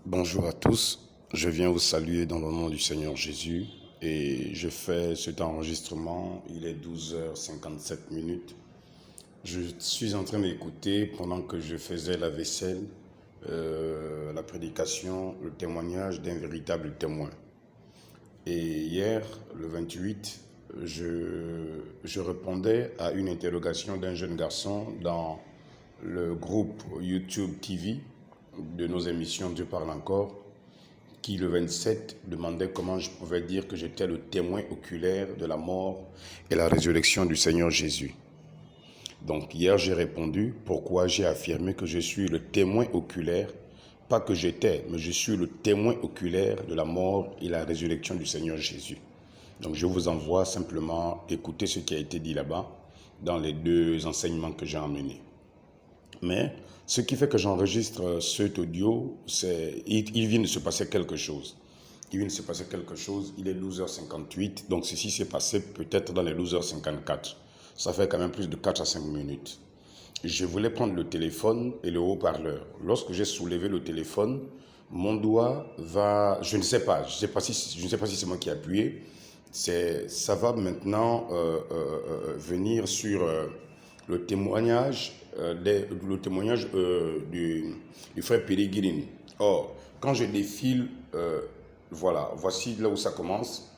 Bonjour à tous, je viens vous saluer dans le nom du Seigneur Jésus et je fais cet enregistrement, il est 12h57. Je suis en train d'écouter pendant que je faisais la vaisselle, la prédication, le témoignage d'un véritable témoin. Et hier, le 28, je répondais à une interrogation d'un jeune garçon dans le groupe YouTube TV de nos émissions Dieu parle encore, qui le 27 demandait comment je pouvais dire que j'étais le témoin oculaire de la mort et la résurrection du Seigneur Jésus. Donc hier j'ai répondu pourquoi j'ai affirmé que je suis le témoin oculaire, pas que j'étais, mais je suis le témoin oculaire de la mort et la résurrection du Seigneur Jésus. Donc je vous envoie simplement écouter ce qui a été dit là-bas dans les deux enseignements que j'ai emmenés. Mais ce qui fait que j'enregistre cet audio, c'est il vient de se passer quelque chose. Il vient de se passer quelque chose, il est 12h58, donc ceci s'est passé peut-être dans les 12h54. Ça fait quand même plus de 4 à 5 minutes. Je voulais prendre le téléphone et le haut-parleur. Lorsque j'ai soulevé le téléphone, mon doigt va, je ne sais pas si c'est moi qui ai appuyé, ça va maintenant venir sur le témoignage, du frère Pérégrine. Or, quand je défile, voilà, voici là où ça commence.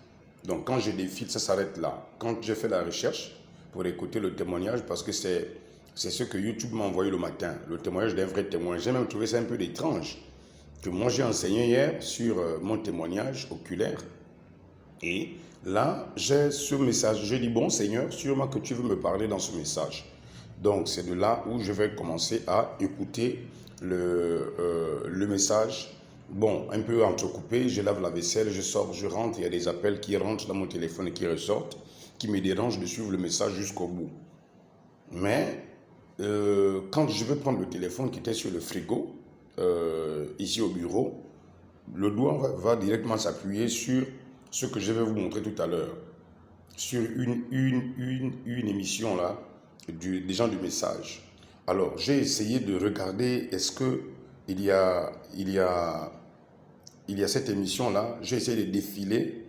Donc, quand je défile, ça s'arrête là. Quand j'ai fait la recherche pour écouter le témoignage, parce que c'est ce que YouTube m'a envoyé le matin, le témoignage d'un vrai témoin. J'ai même trouvé ça un peu étrange que moi j'ai enseigné hier sur mon témoignage oculaire. Et là, j'ai ce message. Je dis, bon Seigneur, sûrement que tu veux me parler dans ce message. Donc, c'est de là où je vais commencer à écouter le message. Bon, un peu entrecoupé, je lave la vaisselle, je sors, je rentre, il y a des appels qui rentrent dans mon téléphone et qui ressortent, qui me dérangent de suivre le message jusqu'au bout. Mais, quand je vais prendre le téléphone qui était sur le frigo, ici au bureau, le doigt va directement s'appuyer sur ce que je vais vous montrer tout à l'heure, sur une émission là, des gens du message. Alors, j'ai essayé de regarder, est-ce que il y a cette émission-là. J'ai essayé de défiler.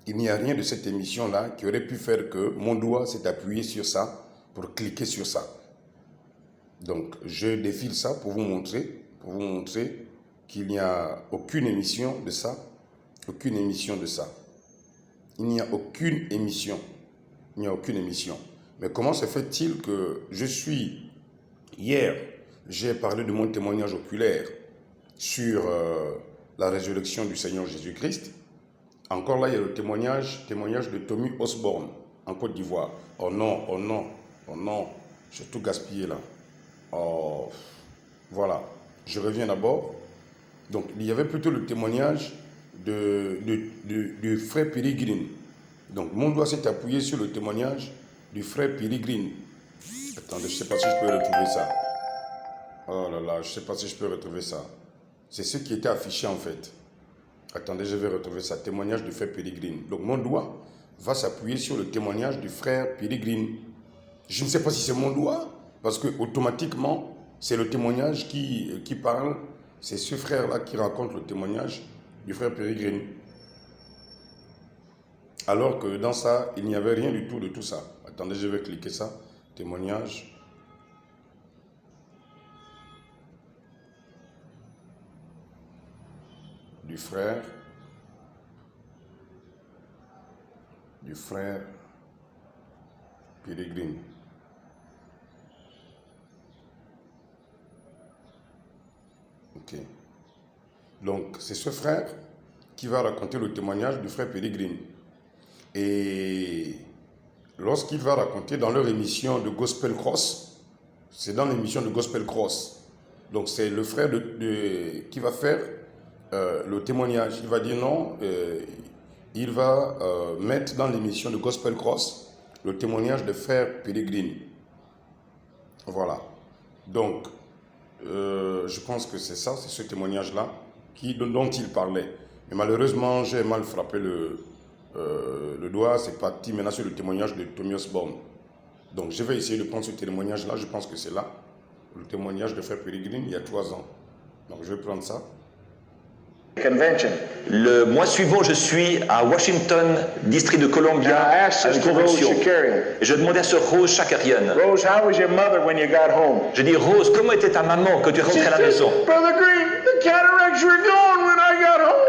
Il n'y a rien de cette émission-là qui aurait pu faire que mon doigt s'est appuyé sur ça pour cliquer sur ça. Donc, je défile ça pour vous montrer qu'il n'y a aucune émission de ça. Aucune émission de ça. Il n'y a aucune émission. Il n'y a aucune émission. Mais comment se fait-il que hier, j'ai parlé de mon témoignage oculaire sur la résurrection du Seigneur Jésus-Christ. Encore là, il y a le témoignage de Tommy Osborne en Côte d'Ivoire. Oh non, oh non, oh non, j'ai tout gaspillé là. Oh, voilà. Je reviens d'abord. Donc, il y avait plutôt le témoignage du frère Pérégrine. Donc, mon doigt s'est appuyé sur le témoignage du frère Pérégrine. Attendez, je ne sais pas si je peux retrouver ça. Oh là là, je ne sais pas si je peux retrouver ça. C'est ce qui était affiché en fait. Attendez, je vais retrouver ça. Témoignage du frère Pérégrine. Donc, mon doigt va s'appuyer sur le témoignage du frère Pérégrine. Je ne sais pas si c'est mon doigt, parce que automatiquement, c'est le témoignage qui parle. C'est ce frère-là qui raconte le témoignage du frère Pérégrine. Alors que dans ça, il n'y avait rien du tout de tout ça. Attendez, je vais cliquer ça. Témoignage du frère Pérégrine. Ok. Donc, c'est ce frère qui va raconter le témoignage du frère Pérégrine. Et lorsqu'il va raconter dans leur émission de Gospel Cross, c'est dans l'émission de Gospel Cross. Donc, c'est le frère qui va faire le témoignage. Il va dire non, il va mettre dans l'émission de Gospel Cross le témoignage de frère Pérégrine. Voilà. Donc, je pense que c'est ça, c'est ce témoignage-là dont il parlait. Mais malheureusement, j'ai mal frappé le doigt, c'est parti maintenant sur le témoignage de Tommy Osborne. Donc, je vais essayer de prendre ce témoignage-là, je pense que c'est là, le témoignage de frère Pérégrine il y a 3 ans. Donc je vais prendre ça. Convention. Le mois suivant, je suis à Washington, district de And Columbia, I asked à une Sister Rose convention. Shakarian, Et je demandais à Sœur Rose Shakarian. Rose, how was your mother when you got home? Je dis, Rose, comment était ta maman quand tu es She rentrée à la said, maison? Brother Green, the cataracts were gone when I got home.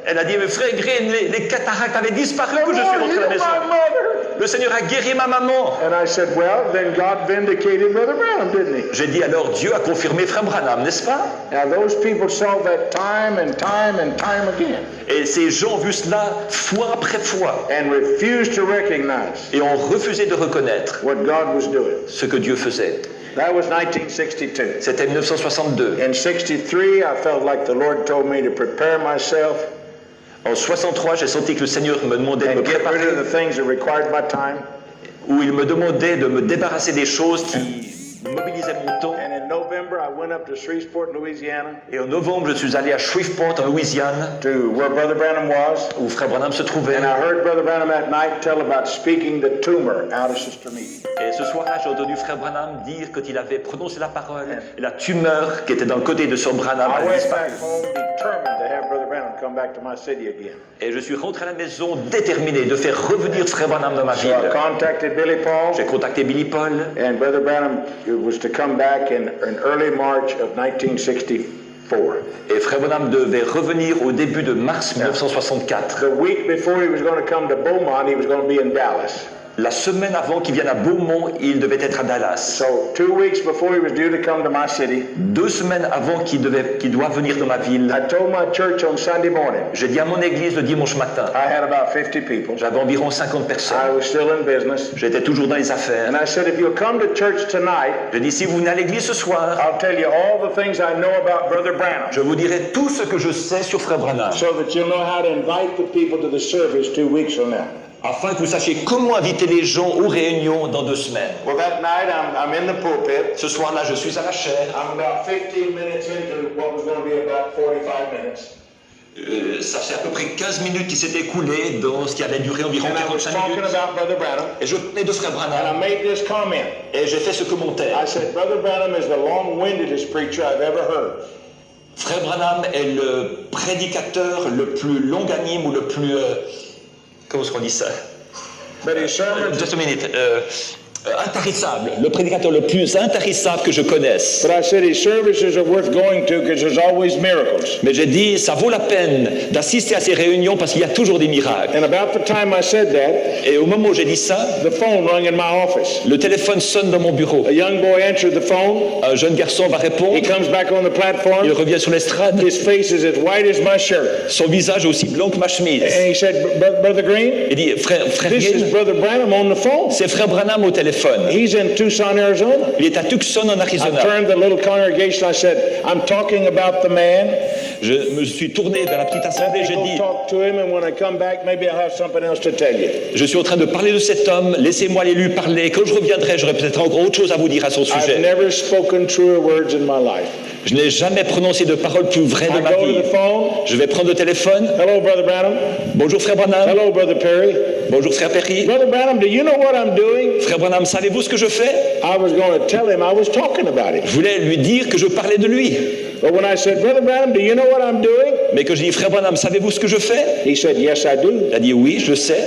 Elle a dit, mais frère Green, les cataractes avaient disparu quand je suis Lord rentrée à la healed maison. my mother. Le Seigneur a guéri ma maman. And I said, well, then God vindicated Brother Branham, didn't he? J'ai dit, alors Dieu a confirmé Frère Branham, n'est-ce pas? Now those people saw that time and time and time again Et ces gens ont vu cela fois après fois and refused to recognize et ont refusé de reconnaître what God was doing. ce que Dieu faisait. That was 1962. C'était 1962. In 63, I felt like the Lord told me to prepare myself En 63, j'ai senti que le Seigneur me demandait de me and get rid préparer, of the things that required my time. où il me demandait de me débarrasser des choses qui mobilisaient mon temps. And in November, I went up to Shreveport, Louisiana, Et en novembre, je suis allé à Shreveport, en Louisiane, to where Brother Branham was. où Frère Branham se trouvait. And I heard Brother Branham that night tell about speaking the tumor out of Sister Meade. Et ce soir-là, j'ai entendu Frère Branham dire quand il avait prononcé la parole, et la tumeur qui était dans le côté de Sœur Branham I a went disparu. back home determined to have Brother Branham come back to my city again. Et je suis rentré à la maison déterminé de faire revenir Frère Branham dans ma So ville. I contacted Billy Paul, J'ai contacté Billy Paul and Brother Branham was to come back in early March of 1964. et Frère Branham devait revenir au début de mars 1964. The week before he was going to come to Beaumont, he was going to be in Dallas. La semaine avant qu'il vienne à Beaumont, il devait être à Dallas. So 2 weeks before he was due to come to my city, 2 semaines avant qu'il doit venir dans ma ville, I told my church on Sunday morning, j'ai dit à mon église le dimanche matin, I had about 50 people. j'avais environ 50 I personnes. was still in business. J'étais toujours dans les affaires. And I said, if you'll come to church tonight, J'ai dit, si vous venez à l'église ce soir, I'll tell you all the things I know about Brother Branham, je vous dirai tout ce que je sais sur Frère Branham, so that you'll know how to invite the people to the service 2 weeks from now. afin que vous sachiez comment inviter les gens aux réunions dans 2 semaines. Well, that night I'm in the pulpit. Ce soir-là, je suis à la chaire. I'm about 15 minutes into what was going to be about 45 minutes. Ça fait à peu près 15 minutes qui s'est écoulé dans ce qui allait durer environ And I was 45 talking minutes. about Brother Branham, Et je parlais de Frère and I Branham. made this comment. Et j'ai fait ce commentaire. I said, Brother Branham is the long-windedest preacher I've ever heard. Frère Branham est le prédicateur le plus longanime ou le plus... comment est-ce qu'on dit ça? But his sermons, Just a minute. Intarissable. Le prédicateur le plus intarissable que je connaisse. but I said his services are worth going to because there's always miracles. Mais j'ai dit, ça vaut la peine d'assister à ces réunions parce qu'il y a toujours des miracles. And about the time I said that, Et au moment où j'ai dit ça, the phone rang in my office. le téléphone sonne dans mon bureau. A young boy answered the phone. Un jeune garçon va répondre. He comes back on the Il platform. revient sur l'estrade. His face is as white as my shirt. Son visage est aussi blanc que ma chemise. And he said, Brother Green, Il dit, frère this is Green, Brother Branham on the phone. c'est Frère Branham au téléphone. He's in Tucson, Arizona. Il est à Tucson en I Arizona. turned to the little congregation. I said, I'm talking about the man. Je me suis tourné vers la petite assemblée. Let me J'ai go dit, talk to him, and when I come back, maybe I'll have something else to tell you. je suis en train de parler de cet homme. Laissez-moi aller lui parler. Quand je reviendrai, j'aurai peut-être encore autre chose à vous dire à son I've sujet. never spoken truer words in my life. Je n'ai jamais prononcé de paroles plus vraies de I ma go to vie. the phone. Je vais prendre le téléphone. Hello, Brother Branham. Bonjour Frère Branham. Hello, Brother Perry. Bonjour Frère Perry. Brother Branham, do you know what I'm doing? Frère Branham, savez-vous ce que je fais? I was going to tell him I was talking about it. Je voulais lui dire que je parlais de lui. But when I said, Brother Branham, do you know what I'm doing? Mais que je dis, Frère Branham, savez-vous ce que je fais? He said, yes, I do. Il a dit, oui, je sais.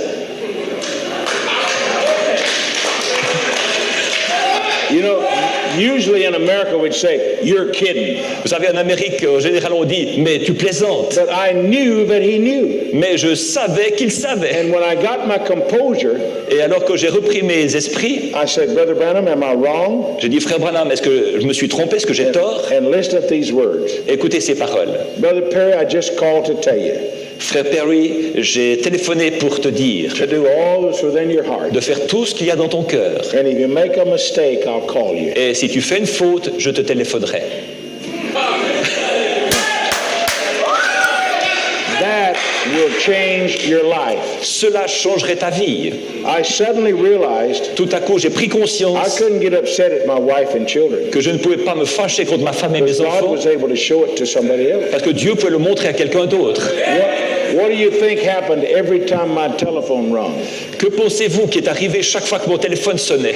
You know, usually in America we'd say, you're kidding. Vous savez, en Amérique, en général, on dit, mais tu plaisantes. But I knew that he knew. Mais je savais qu'il savait. And when I got my composure, Et alors que j'ai repris mes esprits, I said, Brother Branham, am I wrong? j'ai dit, Frère Branham, est-ce que je me suis trompé? Est-ce que j'ai tort? And listen to these words. Écoutez ces paroles. Brother Perry, I just called to tell you Frère Perry, j'ai téléphoné pour te dire to do all that's within your heart. de faire tout ce qu'il y a dans ton cœur. And if you make a mistake, I'll call you. Et si tu fais une faute, je te téléphonerai. That will change your life. Cela changerait ta vie. I suddenly realized Tout à coup, j'ai pris I conscience couldn't get upset at my wife and children. que je ne pouvais pas me fâcher contre ma femme et mes God enfants was able to show it to somebody else. parce que Dieu pouvait le montrer à quelqu'un d'autre. What do you think happened every time my telephone rung? Que pensez-vous qui est arrivé chaque fois que mon téléphone sonnait?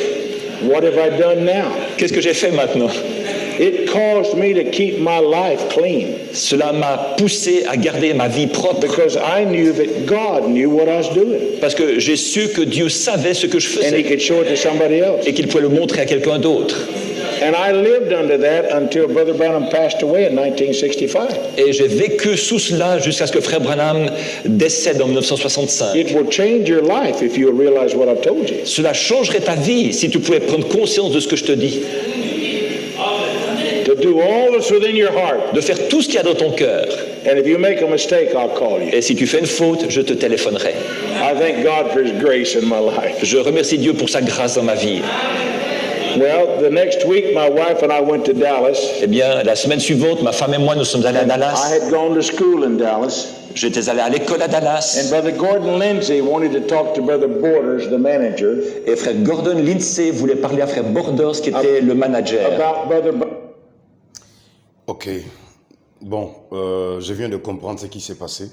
What have I done now? Qu'est-ce que j'ai fait maintenant? It caused me to keep my life clean Cela m'a poussé à garder ma vie propre because I knew that God knew what I was doing parce que j'ai su que Dieu savait ce que je and He faisais could show it to somebody else. et qu'il pouvait le montrer à quelqu'un d'autre. And I lived under that until Brother Branham passed away in 1965. Et j'ai vécu sous cela jusqu'à ce que Frère Branham décède en 1965. It will change your life if you realize what I've told you. Cela changerait ta vie si tu pouvais prendre conscience de ce que je te dis. To do all that's within your heart. De faire tout ce qu'il y a dans ton cœur. And if you make a mistake, I'll call you. Et si tu fais une faute, je te téléphonerai. I thank God for His grace in my life. Je remercie Dieu pour sa grâce dans ma vie. Well, the next week, my wife and I went to Dallas. Eh bien, la semaine suivante, ma femme et moi, nous sommes allés à I Dallas. had gone to school in Dallas. J'étais allé à l'école à And Dallas. Brother Gordon Lindsay wanted to talk to Brother Borders, the manager, Et Frère Gordon Lindsay voulait parler à Frère Borders, qui était le manager. about Brother... Ok. Bon, je viens de comprendre ce qui s'est passé.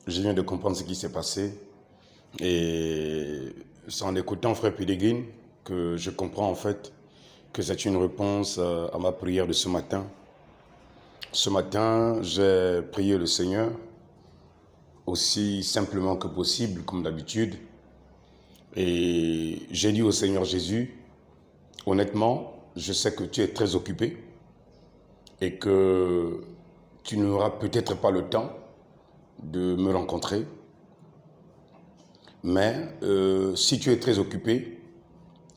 Je viens de comprendre ce qui s'est passé. Et c'est en écoutant Frère Pédégrine que je comprends en fait que c'est une réponse à ma prière de ce matin. Ce matin, j'ai prié le Seigneur aussi simplement que possible, comme d'habitude. Et j'ai dit au Seigneur Jésus, honnêtement, je sais que tu es très occupé et que tu n'auras peut-être pas le temps de me rencontrer. Mais si tu es très occupé,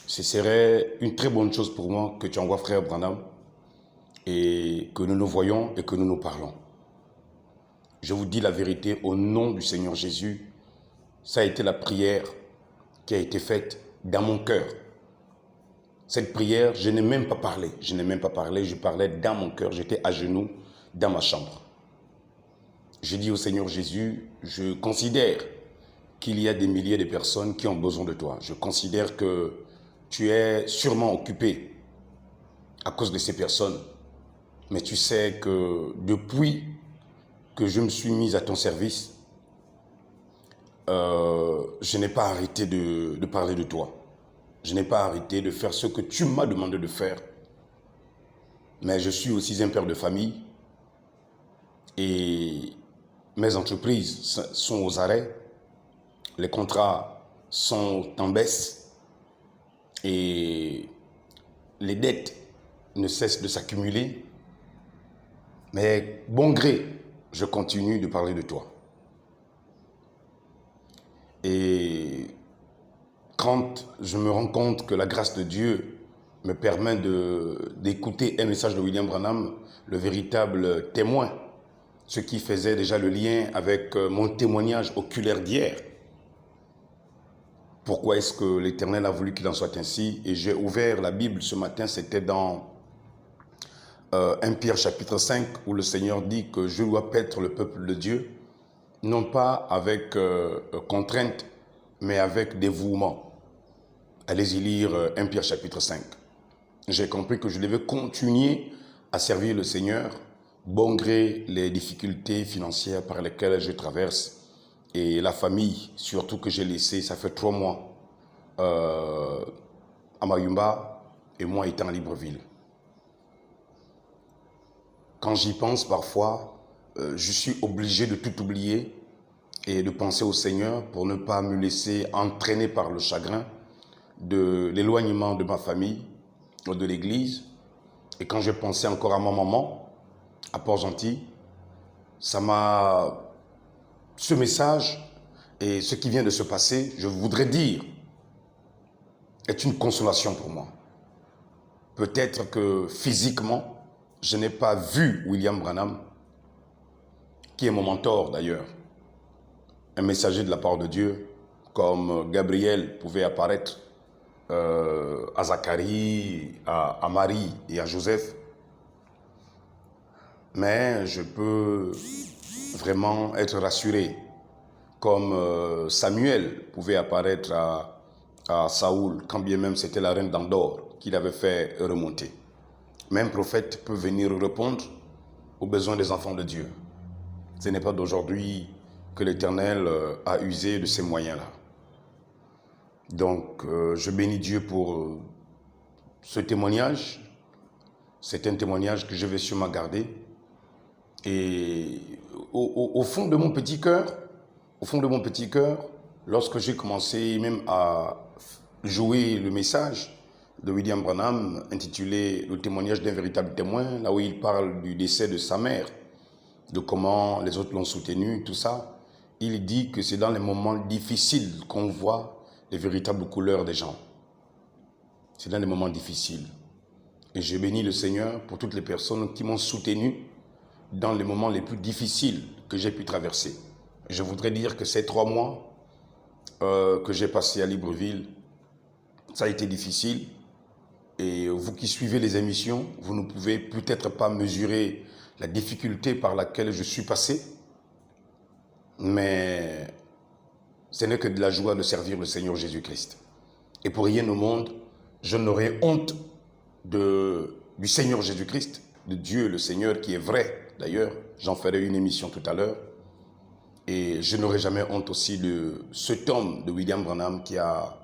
ce serait une très bonne chose pour moi que tu envoies Frère Branham et que nous nous voyons et que nous nous parlons. Je vous dis la vérité au nom du Seigneur Jésus. Ça a été la prière qui a été faite dans mon cœur. Cette prière, je n'ai même pas parlé. Je parlais dans mon cœur. J'étais à genoux dans ma chambre. J'ai dit au Seigneur Jésus, je considère qu'il y a des milliers de personnes qui ont besoin de toi. Je considère que tu es sûrement occupé à cause de ces personnes. Mais tu sais que depuis que je me suis mis à ton service, je n'ai pas arrêté de parler de toi. Je n'ai pas arrêté de faire ce que tu m'as demandé de faire. Mais je suis aussi un père de famille et mes entreprises sont aux arrêts. Les contrats sont en baisse et les dettes ne cessent de s'accumuler. Mais bon gré, je continue de parler de toi. Et quand je me rends compte que la grâce de Dieu me permet d'écouter un message de William Branham, le véritable témoin, ce qui faisait déjà le lien avec mon témoignage oculaire d'hier. Pourquoi est-ce que l'Éternel a voulu qu'il en soit ainsi? Et j'ai ouvert la Bible ce matin, c'était dans 1 Pierre chapitre 5, où le Seigneur dit que je dois paître le peuple de Dieu, non pas avec contrainte, mais avec dévouement. Allez-y lire 1 Pierre chapitre 5. J'ai compris que je devais continuer à servir le Seigneur, bon gré les difficultés financières par lesquelles je traverse, et la famille, surtout que j'ai laissé, ça fait 3 mois, à Mayumba, et moi étant à Libreville. Quand j'y pense parfois, je suis obligé de tout oublier et de penser au Seigneur pour ne pas me laisser entraîner par le chagrin de l'éloignement de ma famille, de l'église. Et quand je pensais encore à ma maman, à Port-Gentil, ce message et ce qui vient de se passer, je voudrais dire, est une consolation pour moi. Peut-être que physiquement, je n'ai pas vu William Branham, qui est mon mentor d'ailleurs, un messager de la part de Dieu, comme Gabriel pouvait apparaître à Zacharie, à Marie et à Joseph. Mais je peux vraiment être rassuré, comme Samuel pouvait apparaître à Saoul, quand bien même c'était la reine d'Andorre qui l'avait fait remonter. Même prophète peut venir répondre aux besoins des enfants de Dieu. Ce n'est pas d'aujourd'hui que l'Éternel a usé de ces moyens-là. Donc, je bénis Dieu pour ce témoignage. C'est un témoignage que je vais sûrement garder. Et au fond de mon petit cœur, lorsque j'ai commencé même à jouer le message de William Branham intitulé « Le témoignage d'un véritable témoin », là où il parle du décès de sa mère, de comment les autres l'ont soutenu, tout ça, il dit que c'est dans les moments difficiles qu'on voit les véritables couleurs des gens. C'est dans les moments difficiles. Et je bénis le Seigneur pour toutes les personnes qui m'ont soutenu dans les moments les plus difficiles que j'ai pu traverser. Je voudrais dire que ces 3 mois que j'ai passés à Libreville, ça a été difficile. Et vous qui suivez les émissions, vous ne pouvez peut-être pas mesurer la difficulté par laquelle je suis passé. Mais ce n'est que de la joie de servir le Seigneur Jésus-Christ. Et pour rien au monde, je n'aurai honte du Seigneur Jésus-Christ, de Dieu le Seigneur qui est vrai. D'ailleurs, j'en ferai une émission tout à l'heure. Et je n'aurai jamais honte aussi de cet homme de William Branham qui a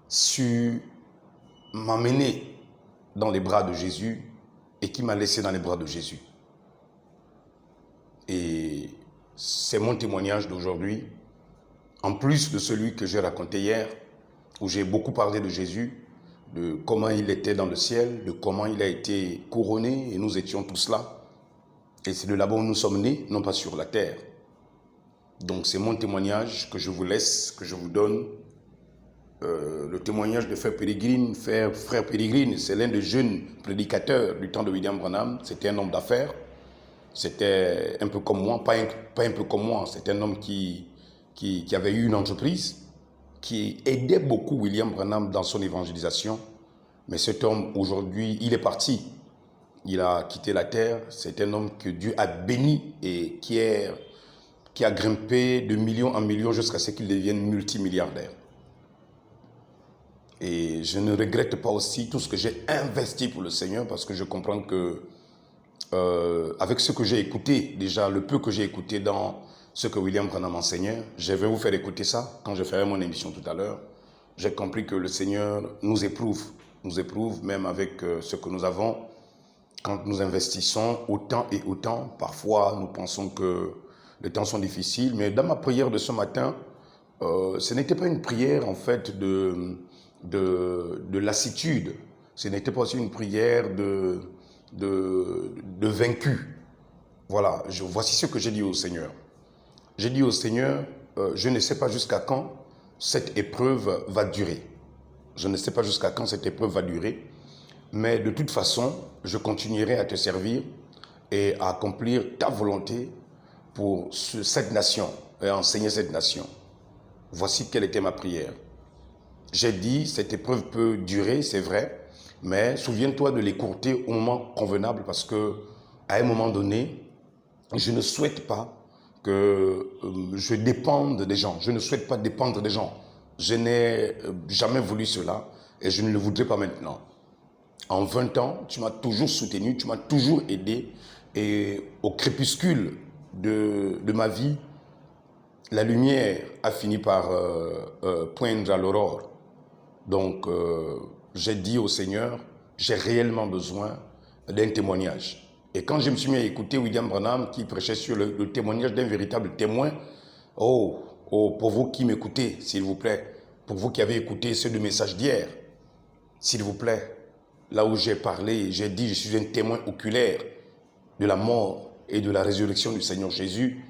su m'amener dans les bras de Jésus et qui m'a laissé dans les bras de Jésus. Et c'est mon témoignage d'aujourd'hui, en plus de celui que j'ai raconté hier, où j'ai beaucoup parlé de Jésus, de comment il était dans le ciel, de comment il a été couronné, et nous étions tous là. Et c'est de là-bas où nous sommes nés, non pas sur la terre. Donc c'est mon témoignage que je vous laisse, que je vous donne. Le témoignage de Frère Pérégrine. Frère Pérégrine, c'est l'un des jeunes prédicateurs du temps de William Branham. C'était un homme d'affaires. C'était un peu comme moi, pas un peu comme moi. C'était un homme qui avait eu une entreprise, qui aidait beaucoup William Branham dans son évangélisation. Mais cet homme, aujourd'hui, il est parti. Il a quitté la terre. C'est un homme que Dieu a béni et qui a grimpé de million en million jusqu'à ce qu'il devienne multimilliardaire. Et je ne regrette pas aussi tout ce que j'ai investi pour le Seigneur parce que je comprends que avec ce que j'ai écouté, déjà le peu que j'ai écouté dans ce que William Branham enseignait, je vais vous faire écouter ça quand je ferai mon émission tout à l'heure. J'ai compris que le Seigneur nous éprouve même avec ce que nous avons. Quand nous investissons autant et autant, parfois nous pensons que les temps sont difficiles, mais dans ma prière de ce matin, ce n'était pas une prière en fait de lassitude, ce n'était pas aussi une prière de vaincu. Voilà, voici ce que j'ai dit au Seigneur. J'ai dit au Seigneur, je ne sais pas jusqu'à quand cette épreuve va durer. Je ne sais pas jusqu'à quand cette épreuve va durer, mais de toute façon, je continuerai à te servir et à accomplir ta volonté pour cette nation et enseigner cette nation. Voici quelle était ma prière. J'ai dit, cette épreuve peut durer, c'est vrai, mais souviens-toi de l'écourter au moment convenable parce que, à un moment donné, je ne souhaite pas que je dépende des gens. Je ne souhaite pas dépendre des gens. Je n'ai jamais voulu cela et je ne le voudrais pas maintenant. En 20 ans, tu m'as toujours soutenu, tu m'as toujours aidé et au crépuscule de ma vie, la lumière a fini par poindre à l'aurore. Donc, j'ai dit au Seigneur, j'ai réellement besoin d'un témoignage. Et quand je me suis mis à écouter William Branham qui prêchait sur le témoignage d'un véritable témoin, pour vous qui m'écoutez, s'il vous plaît, pour vous qui avez écouté ce deux messages d'hier, s'il vous plaît, là où j'ai parlé, j'ai dit, je suis un témoin oculaire de la mort et de la résurrection du Seigneur Jésus.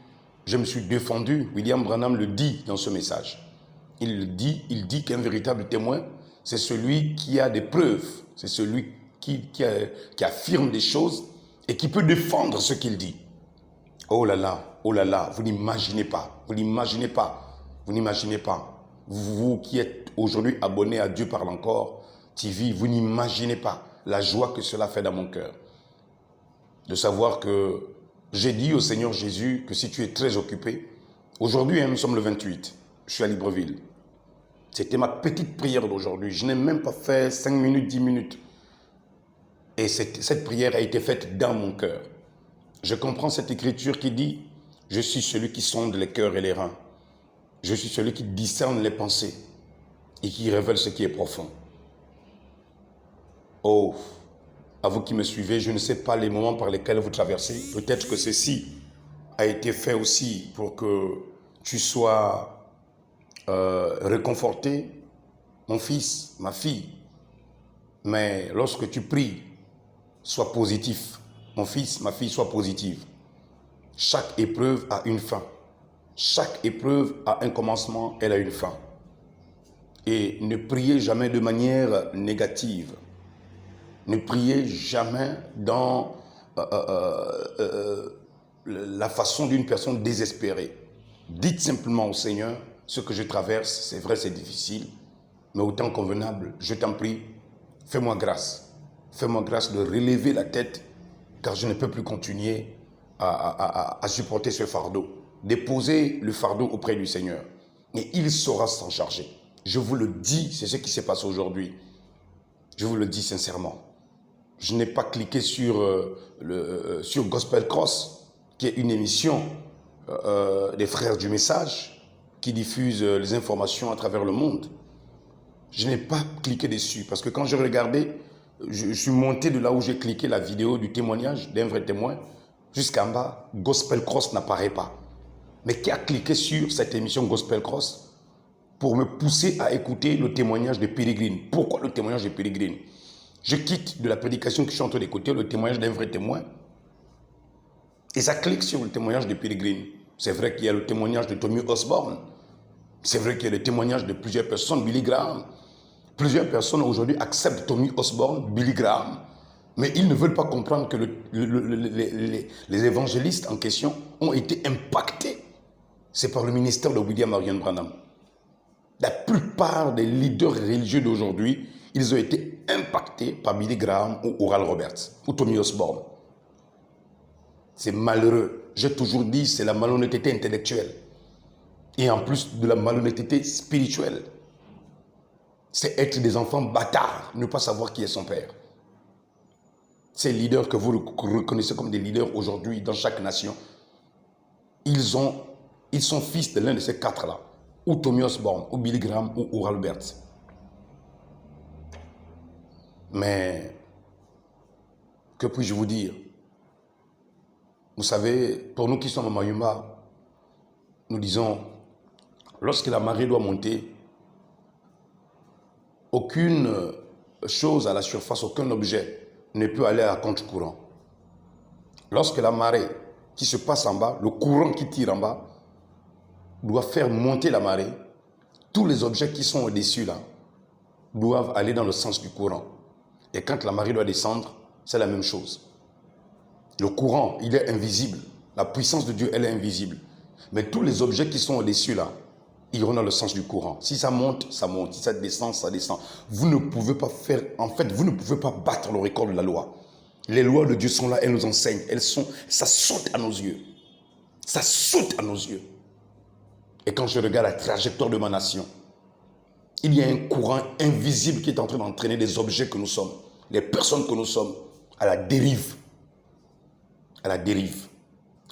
Je me suis défendu. William Branham le dit dans ce message. Il dit qu'un véritable témoin, c'est celui qui a des preuves, c'est celui qui affirme des choses et qui peut défendre ce qu'il dit. Oh là là, vous n'imaginez pas, vous n'imaginez pas, vous n'imaginez pas. Vous qui êtes aujourd'hui abonné à Dieu parle encore TV, vous n'imaginez pas la joie que cela fait dans mon cœur. De savoir que j'ai dit au Seigneur Jésus que si tu es très occupé, aujourd'hui, nous sommes le 28, je suis à Libreville. C'était ma petite prière d'aujourd'hui. Je n'ai même pas fait 5 minutes, 10 minutes. Et cette prière a été faite dans mon cœur. Je comprends cette écriture qui dit « Je suis celui qui sonde les cœurs et les reins. Je suis celui qui discerne les pensées et qui révèle ce qui est profond. » Oh, à vous qui me suivez, je ne sais pas les moments par lesquels vous traversez. Peut-être que ceci a été fait aussi pour que tu sois réconforté, mon fils, ma fille. Mais lorsque tu pries, sois positif. Mon fils, ma fille, sois positive. Chaque épreuve a une fin. Chaque épreuve a un commencement, elle a une fin. Et ne priez jamais de manière négative. Ne priez jamais dans la façon d'une personne désespérée. Dites simplement au Seigneur, ce que je traverse, c'est vrai, c'est difficile, mais au temps convenable, je t'en prie, fais-moi grâce. Fais-moi grâce de relever la tête, car je ne peux plus continuer à supporter ce fardeau. Déposez le fardeau auprès du Seigneur et il saura s'en charger. Je vous le dis, c'est ce qui s'est passé aujourd'hui. Je vous le dis sincèrement. Je n'ai pas cliqué sur Gospel Cross, qui est une émission des frères du message qui diffuse les informations à travers le monde. Je n'ai pas cliqué dessus parce que quand je regardais, je suis monté de là où j'ai cliqué la vidéo du témoignage d'un vrai témoin jusqu'en bas, Gospel Cross n'apparaît pas. Mais qui a cliqué sur cette émission Gospel Cross pour me pousser à écouter le témoignage de Pérégrine? Pourquoi le témoignage de Pérégrine? Je quitte de la prédication que je suis en train d'écouter le témoignage d'un vrai témoin et ça clique sur le témoignage de Pérégrine. C'est vrai qu'il y a le témoignage de Tommy Osborne. C'est vrai qu'il y a le témoignage de plusieurs personnes, Billy Graham. Plusieurs personnes aujourd'hui acceptent Tommy Osborne, Billy Graham, mais ils ne veulent pas comprendre que les évangélistes en question ont été impactés. C'est par le ministère de William Marion Branham. La plupart des leaders religieux d'aujourd'hui, ils ont été impactés par Billy Graham ou Oral Roberts ou Tommy Osborne. C'est malheureux. J'ai toujours dit, c'est la malhonnêteté intellectuelle. Et en plus de la malhonnêteté spirituelle. C'est être des enfants bâtards, ne pas savoir qui est son père. Ces leaders que vous reconnaissez comme des leaders aujourd'hui dans chaque nation, ils sont fils de l'un de ces quatre-là. Ou Tommy Osborne, ou Billy Graham, ou Oral Roberts. Mais, que puis-je vous dire? Vous savez, pour nous qui sommes à Mayumba, nous disons, lorsque la marée doit monter, aucune chose à la surface, aucun objet ne peut aller à contre-courant. Lorsque la marée qui se passe en bas, le courant qui tire en bas, doit faire monter la marée, tous les objets qui sont au-dessus là, doivent aller dans le sens du courant. Et quand la marée doit descendre, c'est la même chose. Le courant, il est invisible. La puissance de Dieu, elle est invisible. Mais tous les objets qui sont au-dessus là, iront dans le sens du courant. Si ça monte, ça monte. Si ça descend, ça descend. Vous ne pouvez pas faire, en fait, vous ne pouvez pas battre le record de la loi. Les lois de Dieu sont là, elles nous enseignent. Ça saute à nos yeux. Ça saute à nos yeux. Et quand je regarde la trajectoire de ma nation, il y a un courant invisible qui est en train d'entraîner les objets que nous sommes, les personnes que nous sommes, à la dérive. À la dérive.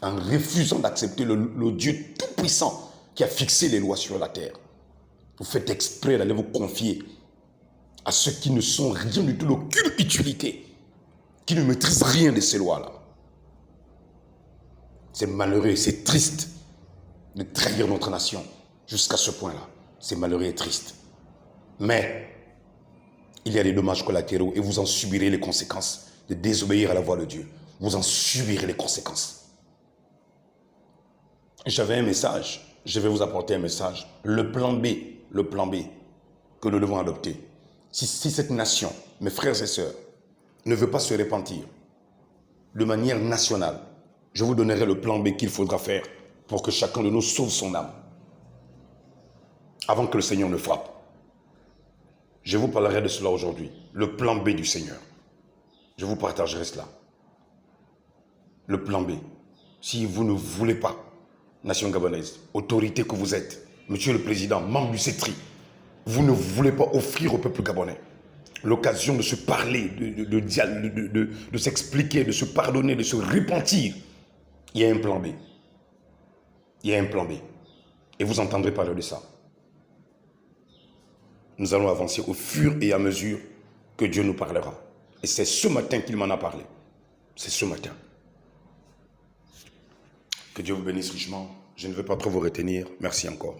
En refusant d'accepter le Dieu tout-puissant qui a fixé les lois sur la terre. Vous faites exprès d'aller vous confier à ceux qui ne sont rien du tout, d'aucune utilité, qui ne maîtrisent rien de ces lois-là. C'est malheureux, c'est triste de trahir notre nation jusqu'à ce point-là. C'est malheureux et triste. Mais il y a des dommages collatéraux et vous en subirez les conséquences de désobéir à la voix de Dieu. Vous en subirez les conséquences. J'avais un message, je vais vous apporter un message. Le plan B que nous devons adopter. Si cette nation, mes frères et sœurs, ne veut pas se repentir de manière nationale, je vous donnerai le plan B qu'il faudra faire pour que chacun de nous sauve son âme avant que le Seigneur ne frappe. Je vous parlerai de cela aujourd'hui, le plan B du Seigneur. Je vous partagerai cela. Le plan B. Si vous ne voulez pas, nation gabonaise, autorité que vous êtes, monsieur le président, membre du CETRI, vous ne voulez pas offrir au peuple gabonais l'occasion de se parler, de s'expliquer, de se pardonner, de se repentir, il y a un plan B. Il y a un plan B. Et vous entendrez parler de ça. Nous allons avancer au fur et à mesure que Dieu nous parlera. Et c'est ce matin qu'il m'en a parlé. C'est ce matin. Que Dieu vous bénisse richement. Je ne veux pas trop vous retenir. Merci encore.